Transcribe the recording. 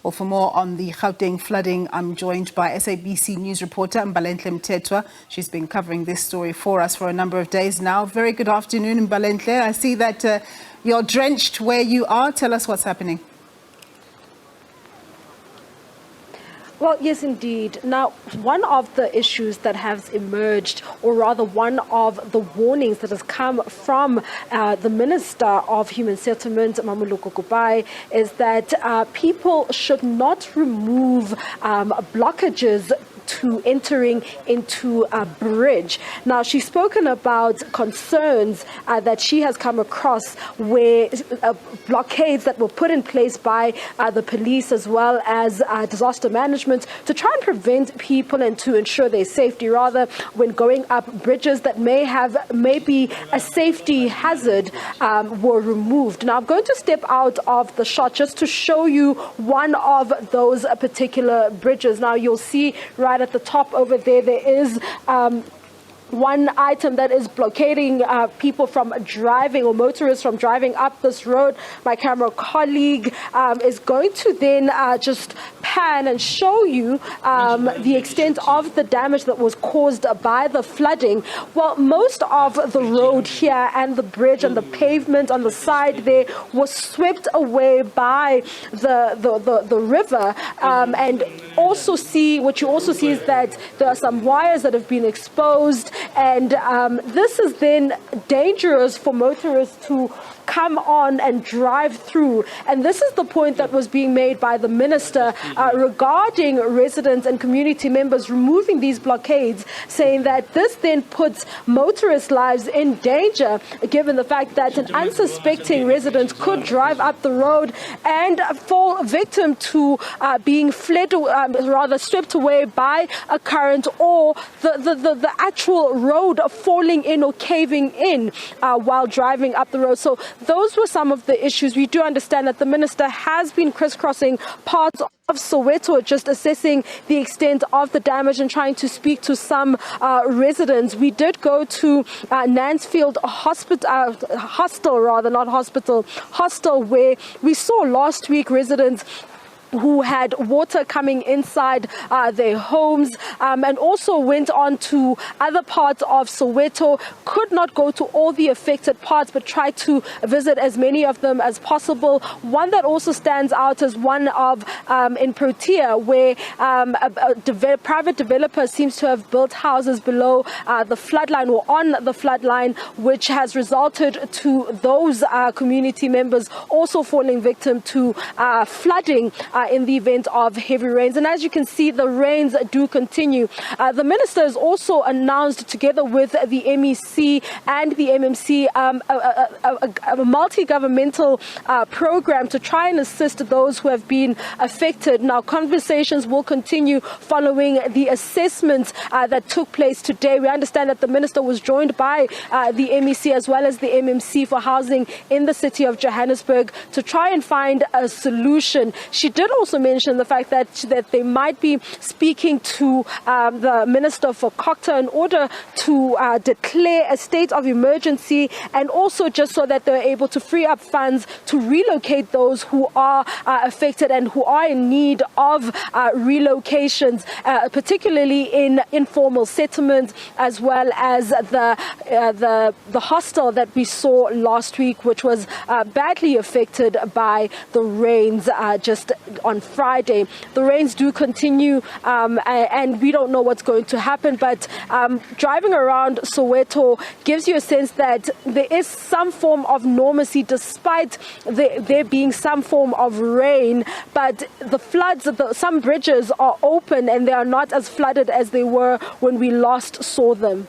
Well, for more on the Gauteng flooding, I'm joined by SABC news reporter Mbalenhle Mthethwa. She's been covering this story for us for a number of days now. Very good afternoon, Mbalenhle. I see that you're drenched where you are. Tell us what's happening. Well, yes, indeed. Now, one of the issues that has emerged, or rather one of the warnings that has come from the Minister of Human Settlements Mmamoloko Kubayi, is that people should not remove blockages to entering into a bridge. Now, she's spoken about concerns that she has come across where blockades that were put in place by the police as well as disaster management to try and prevent people and to ensure their safety, rather when going up bridges that may be a safety hazard were removed. Now, I'm going to step out of the shot just to show you one of those particular bridges. Now, you'll see right at the top over there, there is one item that is blockading people from driving, or motorists from driving up this road. My camera colleague is going to then just pan and show you the extent of the damage that was caused by the flooding. Well, most of the road here and the bridge and the pavement on the side there was swept away by the river. And also what you also see is that there are some wires that have been exposed, and this is then dangerous for motorists to come on and drive through. And this is the point that was being made by the minister regarding residents and community members removing these blockades, saying that this then puts motorists' lives in danger, given the fact that an unsuspecting resident could drive up the road and fall victim to being rather swept away by a current, or the actual road falling in or caving in while driving up the road. So those were some of the issues. We do understand that the minister has been crisscrossing parts of Soweto, just assessing the extent of the damage and trying to speak to some residents. We did go to Nansfield hostel, where we saw last week residents who had water coming inside their homes, and also went on to other parts of Soweto. Could not go to all the affected parts, but tried to visit as many of them as possible. One that also stands out is one of in Protea, where a private developer seems to have built houses below the floodline, or on the floodline, which has resulted to those community members also falling victim to flooding in the event of heavy rains. And as you can see, the rains do continue. The minister has also announced, together with the MEC and the MMC, a multi-governmental program to try and assist those who have been affected. Now, conversations will continue following the assessments that took place today. We understand that the minister was joined by the MEC as well as the MMC for housing in the city of Johannesburg to try and find a solution. She did also mention the fact that they might be speaking to the Minister for Cocta in order to declare a state of emergency, and also just so that they're able to free up funds to relocate those who are affected and who are in need of relocations, particularly in informal settlements, as well as the hostel that we saw last week, which was badly affected by the rains just on Friday. The rains do continue, and we don't know what's going to happen, but driving around Soweto gives you a sense that there is some form of normalcy despite there being some form of rain. But the floods, some bridges are open and they are not as flooded as they were when we last saw them.